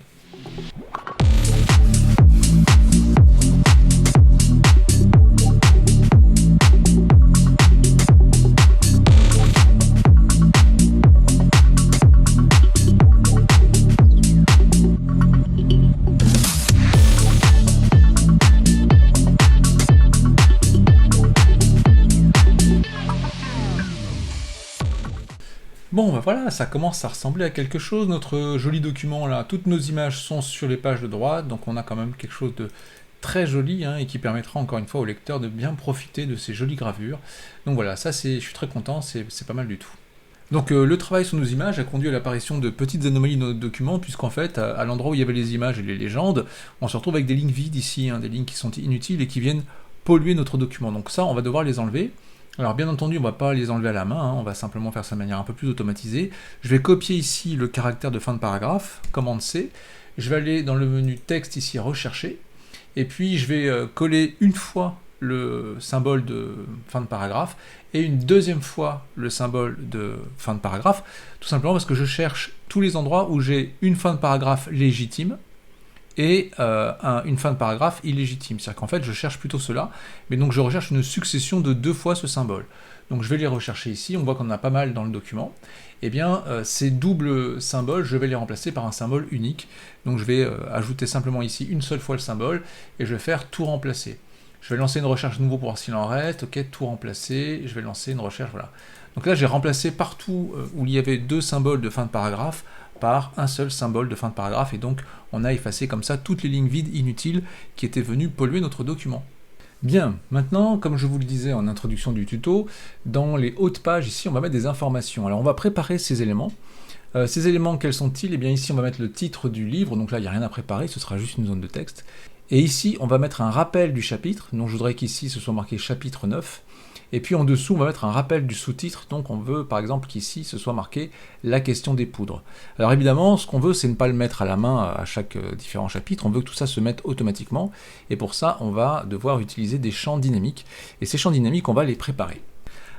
Bon, ben voilà, ça commence à ressembler à quelque chose, notre joli document là. Toutes nos images sont sur les pages de droite, donc on a quand même quelque chose de très joli et qui permettra encore une fois au lecteur de bien profiter de ces jolies gravures. Donc voilà, ça je suis très content, c'est pas mal du tout. Donc le travail sur nos images a conduit à l'apparition de petites anomalies dans notre document, puisqu'en fait, à l'endroit où il y avait les images et les légendes, on se retrouve avec des lignes vides ici, des lignes qui sont inutiles et qui viennent polluer notre document. Donc ça, on va devoir les enlever. Alors bien entendu, on ne va pas les enlever à la main, on va simplement faire ça de manière un peu plus automatisée. Je vais copier ici le caractère de fin de paragraphe, commande C. Je vais aller dans le menu texte ici, rechercher. Et puis je vais coller une fois le symbole de fin de paragraphe et une deuxième fois le symbole de fin de paragraphe, tout simplement parce que je cherche tous les endroits où j'ai une fin de paragraphe légitime et une fin de paragraphe illégitime. C'est-à-dire qu'en fait, je cherche plutôt cela, mais donc je recherche une succession de 2 fois ce symbole. Donc je vais les rechercher ici, on voit qu'on en a pas mal dans le document. Eh bien, ces doubles symboles, je vais les remplacer par un symbole unique. Donc je vais ajouter simplement ici une seule fois le symbole, et je vais faire tout remplacer. Je vais lancer une recherche de nouveau pour voir s'il en reste, ok, tout remplacer, je vais lancer une recherche, voilà. Donc là, j'ai remplacé partout où il y avait 2 symboles de fin de paragraphe, par un seul symbole de fin de paragraphe, et donc on a effacé comme ça toutes les lignes vides inutiles qui étaient venues polluer notre document. Bien, maintenant, comme je vous le disais en introduction du tuto, dans les hautes pages ici, on va mettre des informations. Alors on va préparer ces éléments. Ces éléments, quels sont-ils? Eh bien ici, on va mettre le titre du livre, donc là, il n'y a rien à préparer, ce sera juste une zone de texte. Et ici, on va mettre un rappel du chapitre, donc je voudrais qu'ici, ce soit marqué chapitre 9. Et puis en dessous, on va mettre un rappel du sous-titre, donc on veut par exemple qu'ici, ce soit marqué la question des poudres. Alors évidemment, ce qu'on veut, c'est ne pas le mettre à la main à chaque différent chapitre, on veut que tout ça se mette automatiquement, et pour ça, on va devoir utiliser des champs dynamiques, et ces champs dynamiques, on va les préparer.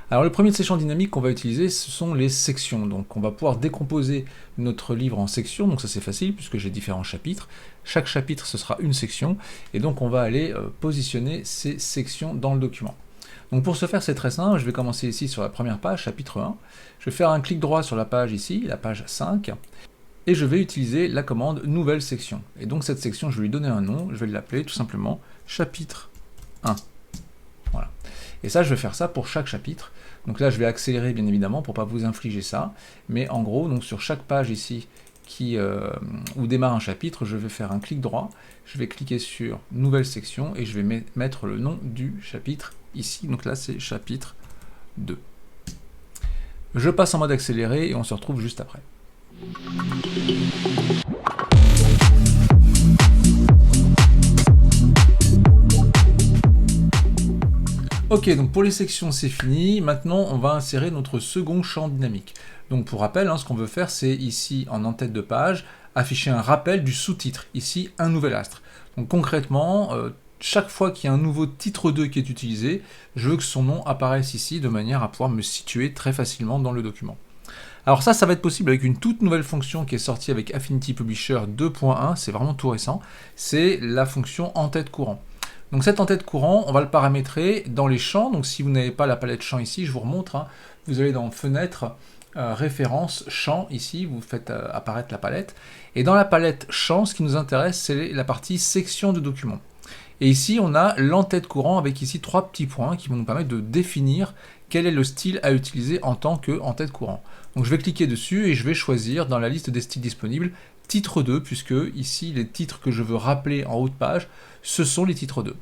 Alors le premier de ces champs dynamiques qu'on va utiliser, ce sont les sections. Donc on va pouvoir décomposer notre livre en sections, donc ça c'est facile puisque j'ai différents chapitres. Chaque chapitre, ce sera une section, et donc on va aller positionner ces sections dans le document. Donc pour ce faire, c'est très simple, je vais commencer ici sur la première page, chapitre 1. Je vais faire un clic droit sur la page ici, la page 5, et je vais utiliser la commande nouvelle section. Et donc cette section, je vais lui donner un nom, je vais l'appeler tout simplement chapitre 1. Voilà. Et ça, je vais faire ça pour chaque chapitre. Donc là, je vais accélérer bien évidemment pour ne pas vous infliger ça, mais en gros, donc sur chaque page ici où démarre un chapitre, je vais faire un clic droit, je vais cliquer sur nouvelle section et je vais mettre le nom du chapitre ici, donc là c'est chapitre 2. Je passe en mode accéléré et on se retrouve juste après. Ok, donc pour les sections c'est fini, maintenant on va insérer notre second champ dynamique. Donc pour rappel, ce qu'on veut faire c'est ici en en-tête de page, afficher un rappel du sous-titre, ici un nouvel astre. Donc concrètement, chaque fois qu'il y a un nouveau titre 2 qui est utilisé, je veux que son nom apparaisse ici de manière à pouvoir me situer très facilement dans le document. Alors ça va être possible avec une toute nouvelle fonction qui est sortie avec Affinity Publisher 2.1, c'est vraiment tout récent, c'est la fonction en-tête courant. Donc cet en-tête courant, on va le paramétrer dans les champs, donc si vous n'avez pas la palette champs ici, je vous remontre, vous allez dans Fenêtre, référence, champs, ici, vous faites apparaître la palette, et dans la palette champs, ce qui nous intéresse, c'est la partie section de document. Et ici, on a l'en-tête courant avec ici 3 petits points qui vont nous permettre de définir quel est le style à utiliser en tant qu'en-tête courant. Donc je vais cliquer dessus et je vais choisir dans la liste des styles disponibles titre 2, puisque ici, les titres que je veux rappeler en haut de page, ce sont les titres 2.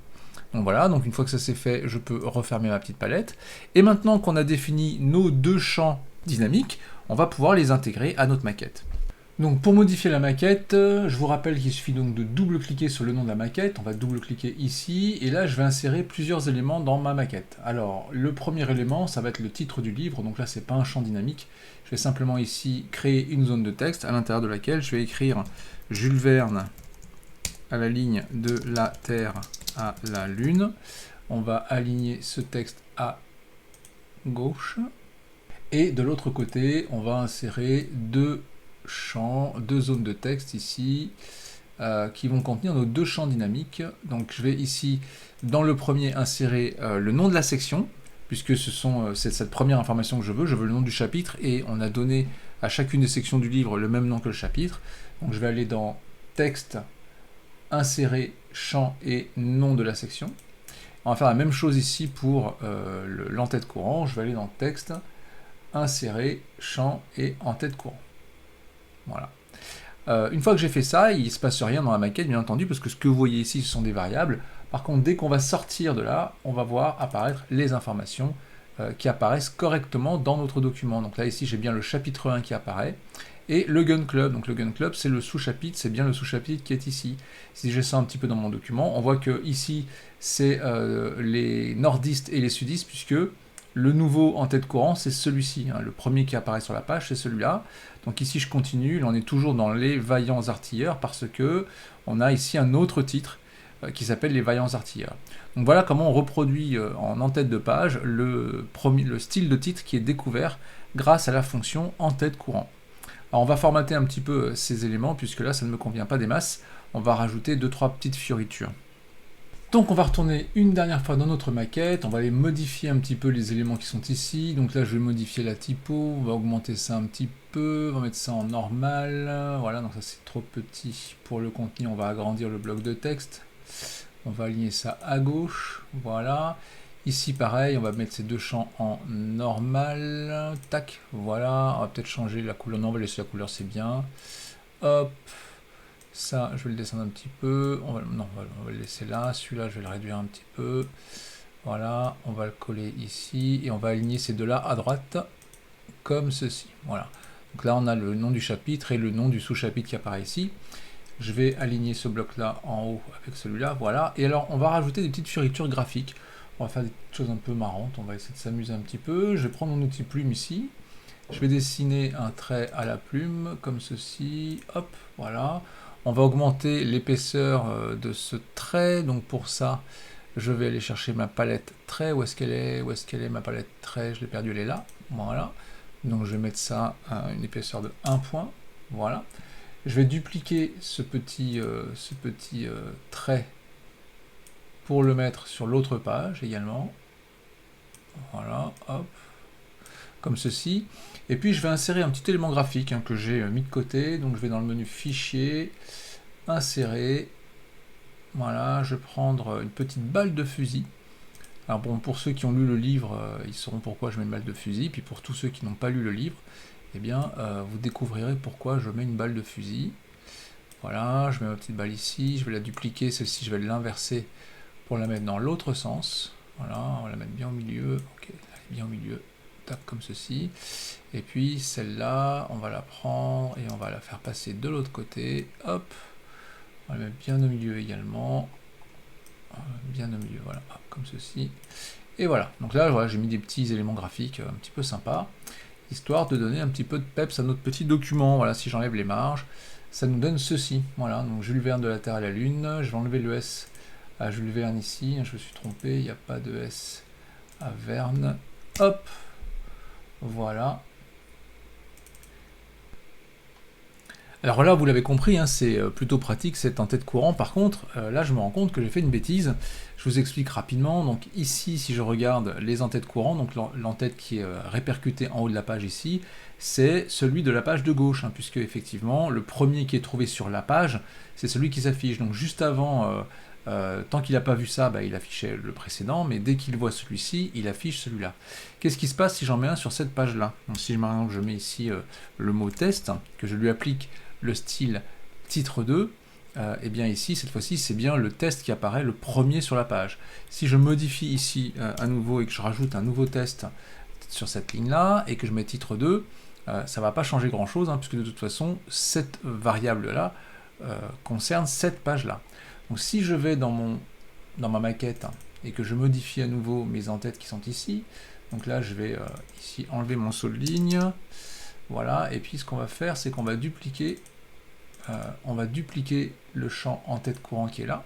Donc voilà, donc une fois que ça c'est fait, je peux refermer ma petite palette. Et maintenant qu'on a défini nos 2 champs dynamiques, on va pouvoir les intégrer à notre maquette. Donc pour modifier la maquette, je vous rappelle qu'il suffit donc de double-cliquer sur le nom de la maquette, on va double-cliquer ici, et là je vais insérer plusieurs éléments dans ma maquette. Alors le premier élément, ça va être le titre du livre, donc là c'est pas un champ dynamique, je vais simplement ici créer une zone de texte à l'intérieur de laquelle je vais écrire Jules Verne à la ligne de la Terre à la Lune. On va aligner ce texte à gauche, et de l'autre côté, on va insérer deux zones de texte ici, qui vont contenir nos deux champs dynamiques. Donc je vais ici, dans le premier, insérer le nom de la section, puisque c'est cette première information que je veux le nom du chapitre, et on a donné à chacune des sections du livre le même nom que le chapitre. Donc je vais aller dans texte, insérer champ et nom de la section. On va faire la même chose ici pour l'entête courant. Je vais aller dans texte, insérer champ et entête courant. Voilà. Une fois que j'ai fait ça, il ne se passe rien dans la maquette, bien entendu, parce que ce que vous voyez ici, ce sont des variables. Par contre, dès qu'on va sortir de là, on va voir apparaître les informations qui apparaissent correctement dans notre document. Donc là, ici, j'ai bien le chapitre 1 qui apparaît, et le Gun Club. Donc le Gun Club, c'est le sous-chapitre, c'est bien le sous-chapitre qui est ici. Si je descends un petit peu dans mon document, on voit que ici, c'est les nordistes et les sudistes, puisque le nouveau en tête courant, c'est celui-ci. Hein. Le premier qui apparaît sur la page, c'est celui-là. Donc ici, je continue. Là, on est toujours dans les vaillants artilleurs parce que on a ici un autre titre qui s'appelle les vaillants artilleurs. Donc voilà comment on reproduit en en-tête de page le style de titre qui est découvert grâce à la fonction en-tête courant. Alors on va formater un petit peu ces éléments puisque là, ça ne me convient pas des masses. On va rajouter 2-3 petites fioritures. Donc on va retourner une dernière fois dans notre maquette, on va aller modifier un petit peu les éléments qui sont ici. Donc là je vais modifier la typo, on va augmenter ça un petit peu, on va mettre ça en normal. Voilà, donc ça c'est trop petit pour le contenu, on va agrandir le bloc de texte. On va aligner ça à gauche, voilà. Ici pareil, on va mettre ces deux champs en normal. Tac, voilà, on va peut-être changer la couleur, non on va laisser la couleur, c'est bien. Hop. Ça, je vais le descendre un petit peu. On va le laisser là. Celui-là, je vais le réduire un petit peu. Voilà, on va le coller ici. Et on va aligner ces deux-là à droite, comme ceci. Voilà. Donc là, on a le nom du chapitre et le nom du sous-chapitre qui apparaît ici. Je vais aligner ce bloc-là en haut avec celui-là. Voilà. Et alors, on va rajouter des petites fioritures graphiques. On va faire des choses un peu marrantes. On va essayer de s'amuser un petit peu. Je vais prendre mon outil plume ici. Je vais dessiner un trait à la plume, comme ceci. Hop, voilà. On va augmenter l'épaisseur de ce trait, donc pour ça, je vais aller chercher ma palette trait. Où est-ce qu'elle est? Où est-ce qu'elle est ma palette trait? Je l'ai perdue, elle est là. Voilà. Donc je vais mettre ça à une épaisseur de 1 point. Voilà. Je vais dupliquer ce petit trait pour le mettre sur l'autre page également. Voilà, hop. Comme ceci. Et puis je vais insérer un petit élément graphique que j'ai mis de côté. Donc je vais dans le menu fichier, insérer. Voilà, je vais prendre une petite balle de fusil. Alors bon, pour ceux qui ont lu le livre, ils sauront pourquoi je mets une balle de fusil. Puis pour tous ceux qui n'ont pas lu le livre, eh bien vous découvrirez pourquoi je mets une balle de fusil. Voilà, je mets ma petite balle ici, je vais la dupliquer, celle-ci je vais l'inverser pour la mettre dans l'autre sens. Voilà, on va la mettre bien au milieu. Ok, elle est bien au milieu. Tac, comme ceci. Et puis celle-là, on va la prendre et on va la faire passer de l'autre côté. Hop, on va la mettre bien au milieu également. Bien au milieu, voilà, hop, comme ceci. Et voilà, donc là, voilà, j'ai mis des petits éléments graphiques un petit peu sympas, histoire de donner un petit peu de peps à notre petit document. Voilà, si j'enlève les marges, ça nous donne ceci. Voilà, donc Jules Verne de la Terre à la Lune. Je vais enlever le S à Jules Verne ici. Je me suis trompé, il n'y a pas de S à Verne. Hop, voilà. Alors là, vous l'avez compris, c'est plutôt pratique, c'est en tête courant. Par contre, là, je me rends compte que j'ai fait une bêtise. Je vous explique rapidement. Donc ici, si je regarde les en-têtes courants, donc l'en-tête qui est répercutée en haut de la page ici, c'est celui de la page de gauche, puisque effectivement, le premier qui est trouvé sur la page, c'est celui qui s'affiche. Donc juste avant, tant qu'il n'a pas vu ça, il affichait le précédent, mais dès qu'il voit celui-ci, il affiche celui-là. Qu'est-ce qui se passe si j'en mets un sur cette page-là? Donc si par exemple je mets ici le mot test, que je lui applique le style titre 2, et bien ici, cette fois-ci, c'est bien le test qui apparaît le premier sur la page. Si je modifie ici à nouveau et que je rajoute un nouveau test sur cette ligne-là, et que je mets titre 2, ça ne va pas changer grand-chose, hein, puisque de toute façon, cette variable-là concerne cette page-là. Donc si je vais dans ma maquette, hein, et que je modifie à nouveau mes en-têtes qui sont ici, donc là je vais ici enlever mon saut de ligne, voilà, et puis ce qu'on va faire, c'est qu'on va dupliquer le champ en-tête courant qui est là.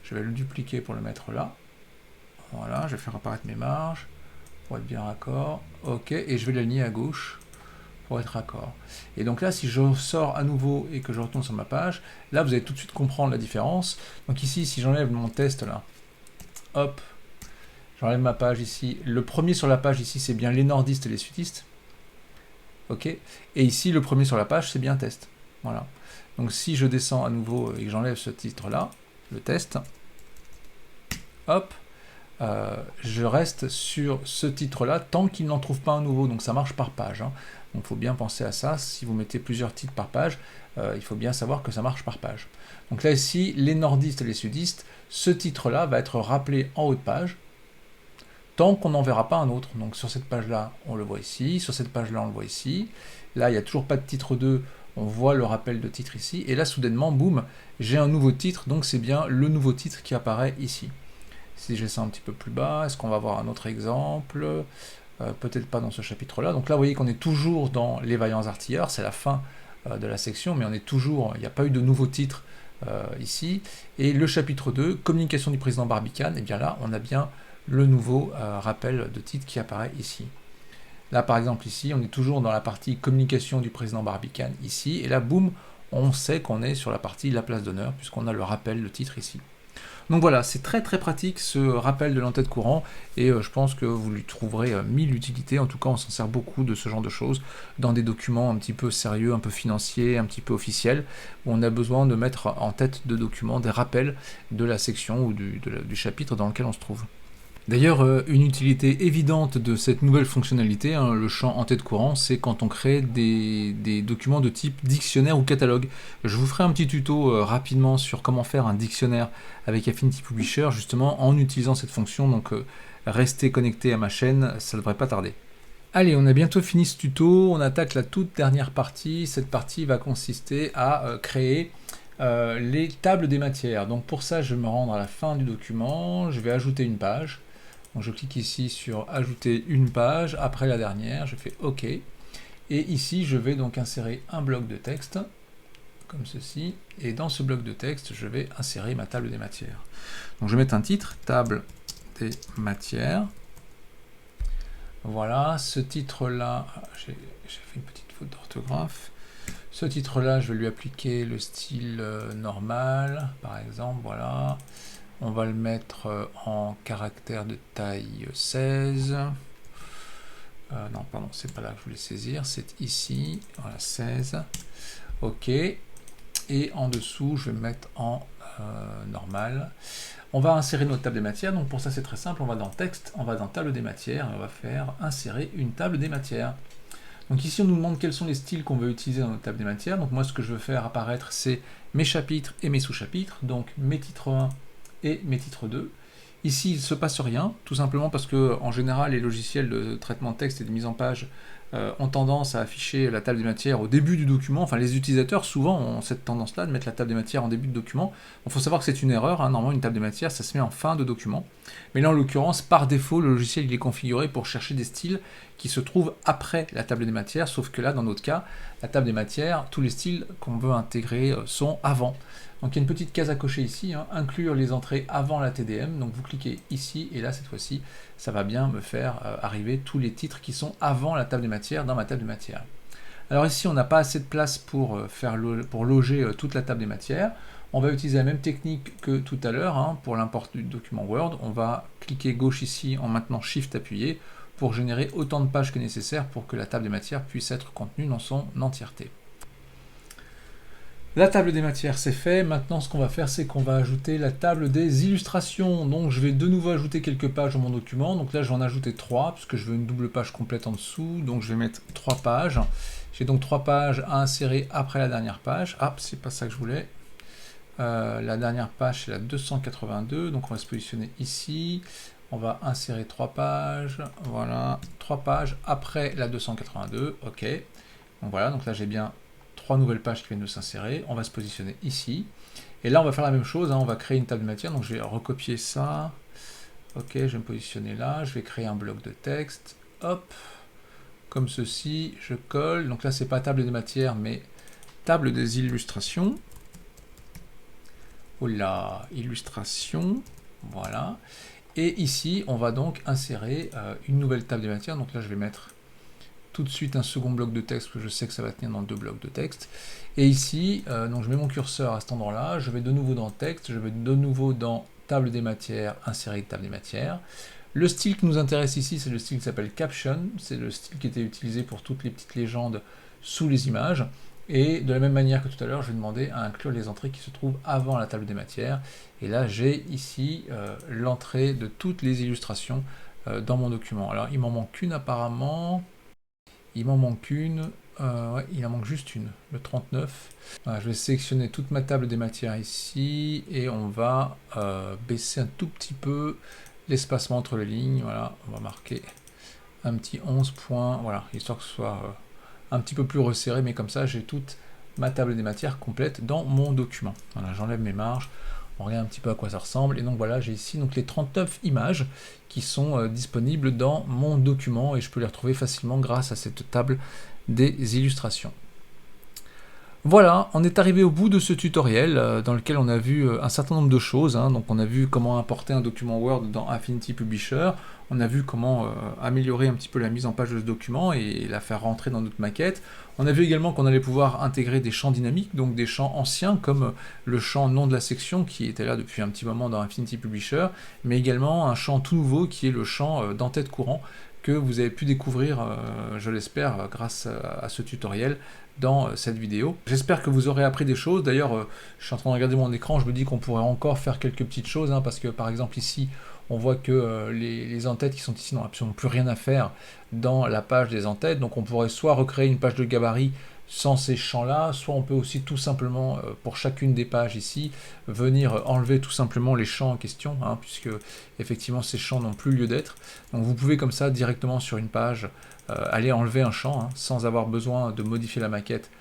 Je vais le dupliquer pour le mettre là. Voilà, je vais faire apparaître mes marges pour être bien raccord. Ok, et je vais l'aligner à gauche pour être raccord. Et donc là, si je sors à nouveau et que je retourne sur ma page, là, vous allez tout de suite comprendre la différence. Donc ici, si j'enlève mon test là, hop, j'enlève ma page ici. Le premier sur la page ici, c'est bien les nordistes et les sudistes. Ok, et ici, le premier sur la page, c'est bien test. Voilà. Donc si je descends à nouveau et que j'enlève ce titre là, le test, hop, je reste sur ce titre-là tant qu'il n'en trouve pas un nouveau, donc ça marche par page. Hein. Donc il faut bien penser à ça, si vous mettez plusieurs titres par page, il faut bien savoir que ça marche par page. Donc là ici, les nordistes et les sudistes, ce titre-là va être rappelé en haut de page, tant qu'on n'en verra pas un autre. Donc sur cette page-là, on le voit ici, sur cette page-là, on le voit ici. Là, il n'y a toujours pas de titre 2, on voit le rappel de titre ici, et là, soudainement, boum, j'ai un nouveau titre, donc c'est bien le nouveau titre qui apparaît ici. Si je descends un petit peu plus bas, est-ce qu'on va voir un autre exemple? Peut-être pas dans ce chapitre-là. Donc là, vous voyez qu'on est toujours dans les vaillants artilleurs, c'est la fin de la section, mais on est toujours, il n'y a pas eu de nouveau titre ici. Et le chapitre 2, communication du président Barbicane, et bien là, on a bien le nouveau rappel de titre qui apparaît ici. Là, par exemple, ici, on est toujours dans la partie communication du président Barbicane ici, et là, boum, on sait qu'on est sur la partie la place d'honneur, puisqu'on a le rappel de titre ici. Donc voilà, c'est très très pratique ce rappel de l'entête courant, et je pense que vous lui trouverez 1000 utilités. En tout cas, on s'en sert beaucoup de ce genre de choses dans des documents un petit peu sérieux, un peu financiers, un petit peu officiels, où on a besoin de mettre en tête de documents des rappels de la section ou du chapitre dans lequel on se trouve. D'ailleurs, une utilité évidente de cette nouvelle fonctionnalité, hein, le champ en tête courant, c'est quand on crée des documents de type dictionnaire ou catalogue. Je vous ferai un petit tuto rapidement sur comment faire un dictionnaire avec Affinity Publisher, justement en utilisant cette fonction, donc restez connecté à ma chaîne, ça ne devrait pas tarder. Allez, on a bientôt fini ce tuto, on attaque la toute dernière partie. Cette partie va consister à créer les tables des matières. Donc pour ça, je vais me rendre à la fin du document, je vais ajouter une page. Donc je clique ici sur ajouter une page, après la dernière, je fais OK. Et ici, je vais donc insérer un bloc de texte, comme ceci. Et dans ce bloc de texte, je vais insérer ma table des matières. Donc je vais mettre un titre, table des matières. Voilà, ce titre-là, j'ai fait une petite faute d'orthographe. Ce titre-là, je vais lui appliquer le style normal, par exemple, voilà. On va le mettre en caractère de taille 16. Non, pardon, c'est pas là que je voulais saisir, c'est ici, voilà, 16. OK. Et en dessous, je vais mettre en normal. On va insérer notre table des matières, donc pour ça c'est très simple, on va dans texte, on va dans table des matières, et on va faire insérer une table des matières. Donc ici on nous demande quels sont les styles qu'on veut utiliser dans notre table des matières. Donc moi ce que je veux faire apparaître c'est mes chapitres et mes sous-chapitres, donc mes titres 1 et mes titres 2. Ici il ne se passe rien, tout simplement parce que en général les logiciels de traitement de texte et de mise en page ont tendance à afficher la table des matières au début du document. Enfin les utilisateurs souvent ont cette tendance-là de mettre la table des matières en début de document. Il faut savoir que c'est une erreur, hein. Normalement une table des matières ça se met en fin de document. Mais là en l'occurrence par défaut le logiciel il est configuré pour chercher des styles qui se trouvent après la table des matières, sauf que là dans notre cas, la table des matières, tous les styles qu'on veut intégrer sont avant. Donc il y a une petite case à cocher ici, hein, inclure les entrées avant la TDM, donc vous cliquez ici, et là cette fois-ci, ça va bien me faire arriver tous les titres qui sont avant la table des matières dans ma table des matières. Alors ici on n'a pas assez de place pour loger toute la table des matières, on va utiliser la même technique que tout à l'heure, hein, pour l'import du document Word, on va cliquer gauche ici en maintenant Shift appuyé, pour générer autant de pages que nécessaire pour que la table des matières puisse être contenue dans son entièreté. La table des matières c'est fait, maintenant ce qu'on va faire c'est qu'on va ajouter la table des illustrations. Donc je vais de nouveau ajouter quelques pages dans mon document, donc là je vais en ajouter 3 puisque je veux une double page complète en dessous, donc je vais mettre 3 pages. J'ai donc 3 pages à insérer après la dernière page. Ah, c'est pas ça que je voulais. La dernière page c'est la 282, donc on va se positionner ici. On va insérer 3 pages, voilà, 3 pages après la 282, ok. Donc voilà, donc là j'ai bien 3 nouvelles pages qui viennent de s'insérer. On va se positionner ici. Et là on va faire la même chose, hein, on va créer une table de matière, donc je vais recopier ça. Ok, je vais me positionner là, je vais créer un bloc de texte, hop, comme ceci, je colle. Donc là c'est pas table des matières, mais table des illustrations. Oula, illustration, voilà. Et ici, on va donc insérer une nouvelle table des matières. Donc là, je vais mettre tout de suite un second bloc de texte, que je sais que ça va tenir dans 2 blocs de texte. Et ici, donc je mets mon curseur à cet endroit-là, je vais de nouveau dans texte, je vais de nouveau dans table des matières, insérer table des matières. Le style qui nous intéresse ici, c'est le style qui s'appelle Caption, c'est le style qui était utilisé pour toutes les petites légendes sous les images. Et de la même manière que tout à l'heure, je vais demander à inclure les entrées qui se trouvent avant la table des matières. Et là, j'ai ici l'entrée de toutes les illustrations dans mon document. Alors, il m'en manque une apparemment. Il m'en manque une. Ouais, il en manque juste une, le 39. Voilà, je vais sélectionner toute ma table des matières ici. Et on va baisser un tout petit peu l'espacement entre les lignes. Voilà, on va marquer un petit 11 points. Voilà, histoire que ce soit un petit peu plus resserré, mais comme ça, j'ai toute ma table des matières complète dans mon document. Voilà, j'enlève mes marges, on regarde un petit peu à quoi ça ressemble, et donc voilà, j'ai ici donc les 39 images qui sont disponibles dans mon document, et je peux les retrouver facilement grâce à cette table des illustrations. Voilà, on est arrivé au bout de ce tutoriel dans lequel on a vu un certain nombre de choses. Hein. Donc on a vu comment importer un document Word dans Affinity Publisher, on a vu comment améliorer un petit peu la mise en page de ce document et la faire rentrer dans notre maquette. On a vu également qu'on allait pouvoir intégrer des champs dynamiques, donc des champs anciens comme le champ nom de la section qui était là depuis un petit moment dans Affinity Publisher, mais également un champ tout nouveau qui est le champ d'en-tête courant que vous avez pu découvrir, je l'espère, grâce à ce tutoriel dans cette vidéo. J'espère que vous aurez appris des choses. D'ailleurs, je suis en train de regarder mon écran, je me dis qu'on pourrait encore faire quelques petites choses, hein, parce que par exemple ici, on voit que les en-têtes qui sont ici n'ont absolument plus rien à faire dans la page des en-têtes, donc on pourrait soit recréer une page de gabarit sans ces champs-là, soit on peut aussi tout simplement, pour chacune des pages ici, venir enlever tout simplement les champs en question, hein, puisque effectivement ces champs n'ont plus lieu d'être. Donc vous pouvez comme ça directement sur une page aller enlever un champ, hein, sans avoir besoin de modifier la maquette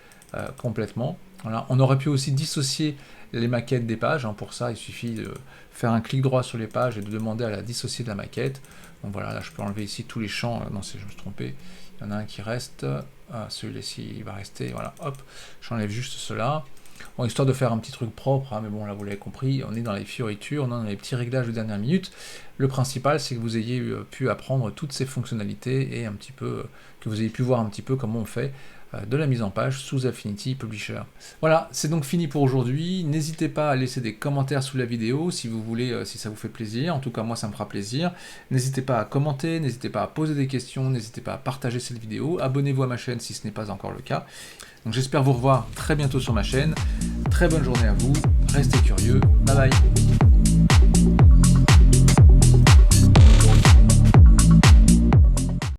complètement. Voilà. On aurait pu aussi dissocier les maquettes des pages, hein. Pour ça il suffit de faire un clic droit sur les pages et de demander à la dissocier de la maquette. Donc voilà, là je peux enlever ici tous les champs, non je me suis trompé, il y en a un qui reste, celui-ci il va rester, voilà, hop, j'enlève juste cela. Bon, histoire de faire un petit truc propre, hein, mais bon là vous l'avez compris, on est dans les fioritures, on est dans les petits réglages de dernière minute. Le principal c'est que vous ayez pu apprendre toutes ces fonctionnalités et un petit peu, que vous ayez pu voir un petit peu comment on fait de la mise en page sous Affinity Publisher. Voilà, c'est donc fini pour aujourd'hui. N'hésitez pas à laisser des commentaires sous la vidéo si vous voulez, si ça vous fait plaisir. En tout cas, moi, ça me fera plaisir. N'hésitez pas à commenter, n'hésitez pas à poser des questions, n'hésitez pas à partager cette vidéo. Abonnez-vous à ma chaîne si ce n'est pas encore le cas. Donc j'espère vous revoir très bientôt sur ma chaîne. Très bonne journée à vous, restez curieux, bye bye.